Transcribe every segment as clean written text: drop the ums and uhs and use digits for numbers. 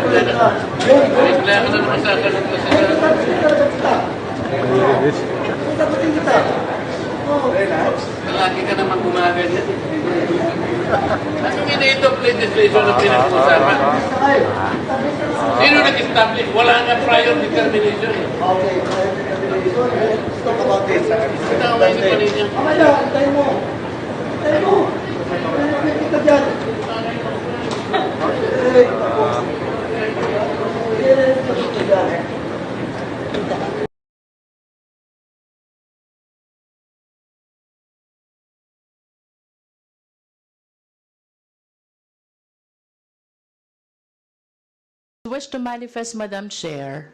Bigla ka na naman sa kanan ko sila. Lagi ka naman gumaganyan. Anong ina-adopt legislation na pinag-usapan? Sino nag-establish? Wala na prior determination. Okay. Let's talk about this. Tawag si Paninya. Mamaya, antayin mo. Antayin mo. Antayin kita dyan. Wish to manifest, Madam Chair,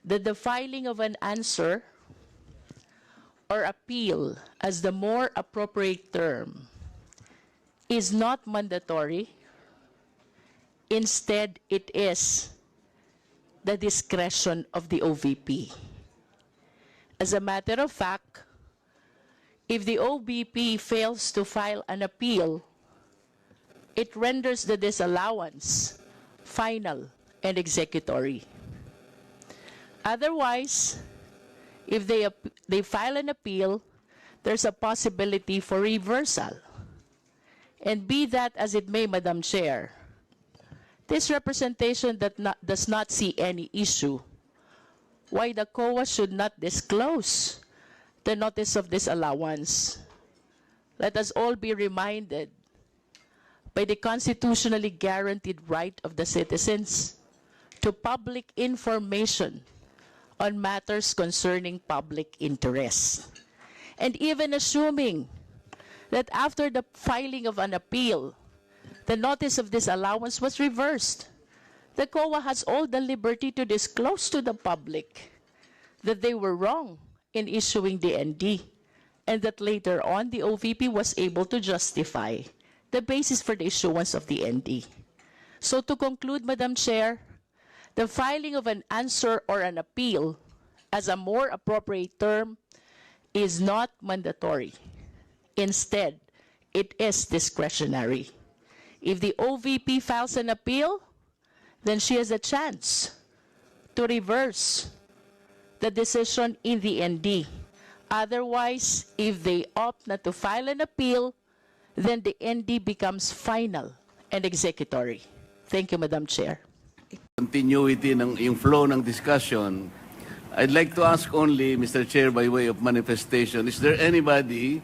that the filing of an answer or appeal as the more appropriate term is not mandatory. Instead, it is the discretion of the OVP. As a matter of fact, if the OVP fails to file an appeal, it renders the disallowance final and executory. Otherwise, if they file an appeal, there's a possibility for reversal. And be that as it may, Madam Chair, this representation does not see any issue why the COA should not disclose the notice of disallowance. Let us all be reminded by the constitutionally guaranteed right of the citizens to public information on matters concerning public interest. And even assuming that after the filing of an appeal, the notice of disallowance was reversed, the COA has all the liberty to disclose to the public that they were wrong in issuing the ND, and that later on the OVP was able to justify the basis for the issuance of the ND. So to conclude, Madam Chair, the filing of an answer or an appeal as a more appropriate term is not mandatory. Instead, it is discretionary. If the OVP files an appeal, then she has a chance to reverse the decision in the ND. Otherwise, if they opt not to file an appeal, then the ND becomes final and executory. Thank you, Madam Chair. Continuity ng yung flow ng discussion, I'd like to ask only, Mr. Chair, by way of manifestation, is there anybody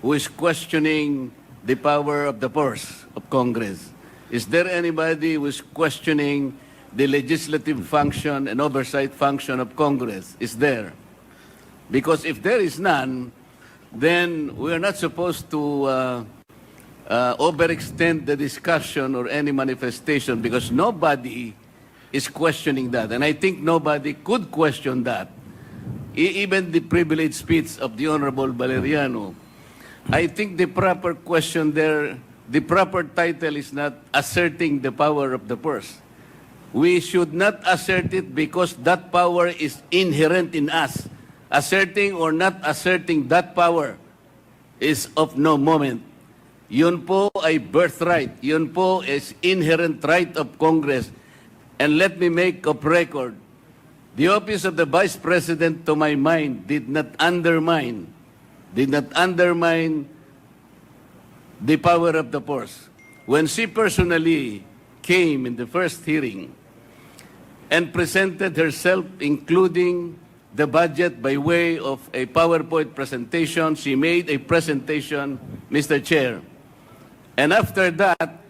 who is questioning the power of the purse of Congress? Is there anybody who is questioning the legislative function and oversight function of Congress? Is there? Because if there is none, then we are not supposed to overextend the discussion or any manifestation, because nobody is questioning that. And I think nobody could question that. Even the privileged speech of the Honorable Valeriano. I think the proper question there, the proper title is not asserting the power of the purse. We should not assert it because that power is inherent in us. Asserting or not asserting that power is of no moment. Yun po ay birthright. Yun po is inherent right of Congress. And let me make of record, the office of the Vice President, to my mind, did not undermine the power of the purse. When she personally came in the first hearing and presented herself, including the budget by way of a PowerPoint presentation, she made a presentation, Mr. Chair. And after that,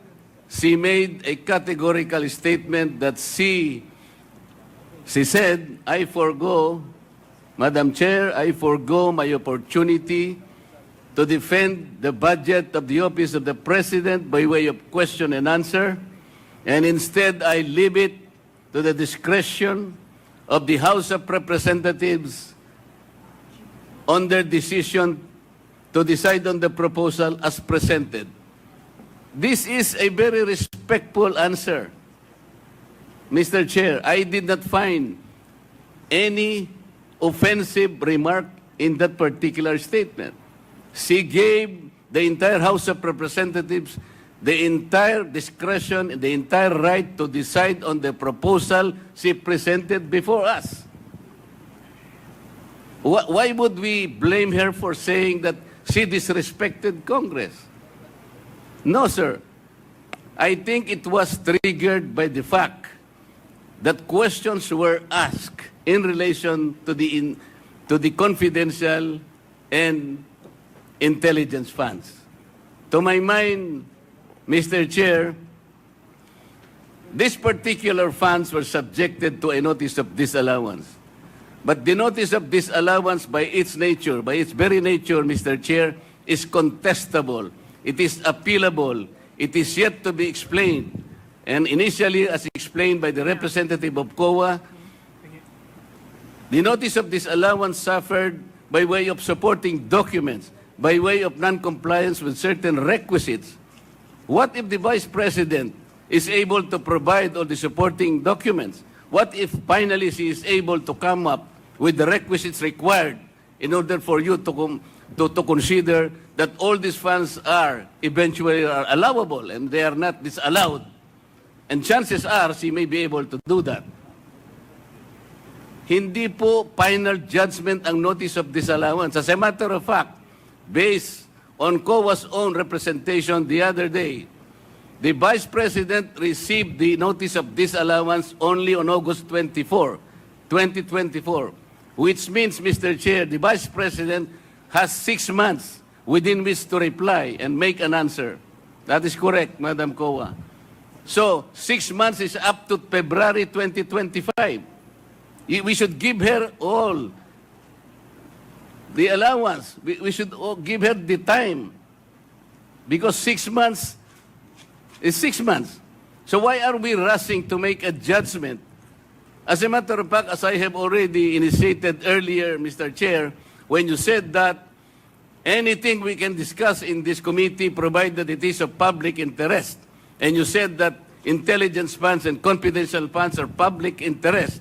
she made a categorical statement that she said, I forgo, Madam Chair, I forgo my opportunity to defend the budget of the Office of the President by way of question and answer, and instead I leave it to the discretion of the House of Representatives on their decision to decide on the proposal as presented. This is a very respectful answer, Mr. Chair. I did not find any offensive remark in that particular statement. She gave the entire House of Representatives the entire discretion, the entire right to decide on the proposal she presented before us. Why would we blame her for saying that she disrespected Congress? No, sir. I think it was triggered by the fact that questions were asked in relation to the confidential and intelligence funds. To my mind, Mr. Chair, these particular funds were subjected to a notice of disallowance. But the notice of disallowance by its nature, by its very nature, Mr. Chair, is contestable. It is appealable. It is yet to be explained. And initially, as explained by the representative of COA, the notice of disallowance suffered by way of supporting documents, by way of non-compliance with certain requisites. What if the Vice President is able to provide all the supporting documents? What if finally she is able to come up with the requisites required in order for you to consider that all these funds are eventually allowable and they are not disallowed? And chances are she may be able to do that. Hindi po final judgment ang notice of disallowance. As a matter of fact, based on COA's own representation the other day, the Vice President received the notice of disallowance only on August 24, 2024, which means, Mr. Chair, the Vice President has 6 months within which to reply and make an answer. That is correct, Madam COA. So, 6 months is up to February 2025. We should give her all the allowance. We should give her the time. Because 6 months is 6 months. So why are we rushing to make a judgment? As a matter of fact, as I have already initiated earlier, Mr. Chair, when you said that anything we can discuss in this committee provided it is of public interest, and you said that intelligence funds and confidential funds are public interest,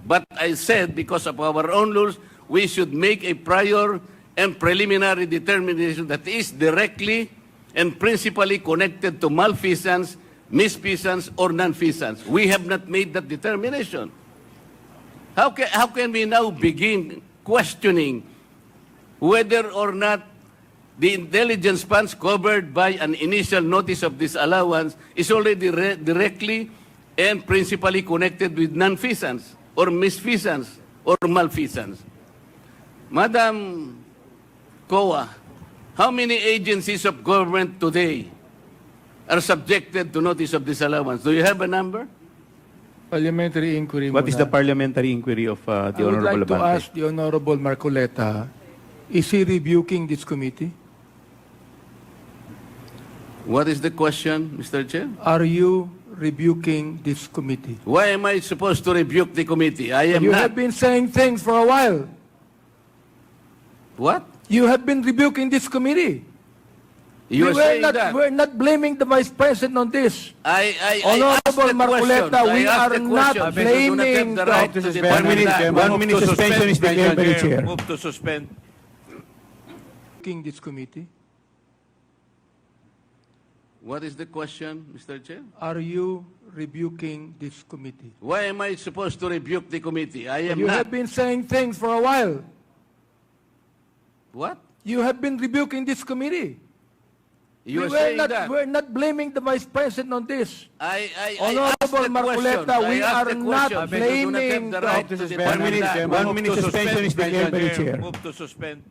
but I said, because of our own rules, we should make a prior and preliminary determination that is directly and principally connected to malfeasance, misfeasance, or non-feasance. We have not made that determination. How can we now begin questioning whether or not the intelligence funds covered by an initial notice of disallowance is already directly and principally connected with non-feasance, or misfeasance, or malfeasance? Madam COA, how many agencies of government today are subjected to notice of disallowance? Do you have a number? Parliamentary inquiry What is muna. the parliamentary inquiry of the I would Honorable like to Abante? ask the Honorable Marcoleta, is he rebuking this committee? What is the question, Mr. Chair? Are you rebuking this committee? Why am I supposed to rebuke the committee? I am You not. have been saying things for a while. What? You have been rebuking this committee. You are saying that. We're not blaming the Vice President on this. I asked Honorable the Marcoleta, question. we I asked are the not question. blaming You do not have the right to One determine minute, that. 1 minute suspension is declared by the chair. Move to suspend. Rebuking this committee. What is the question, Mr. Chair? Are you rebuking this committee? Why am I supposed to rebuke the committee? I am You not. have been saying things for a while. What? You have been rebuking this committee. You are saying that. We're not blaming the Vice President on this. I Honorable asked the Marcoleta, question. we I asked are the not question. You do not blaming have the right to the- determine that. 1 minute suspension is declared by the chair. Move to suspend.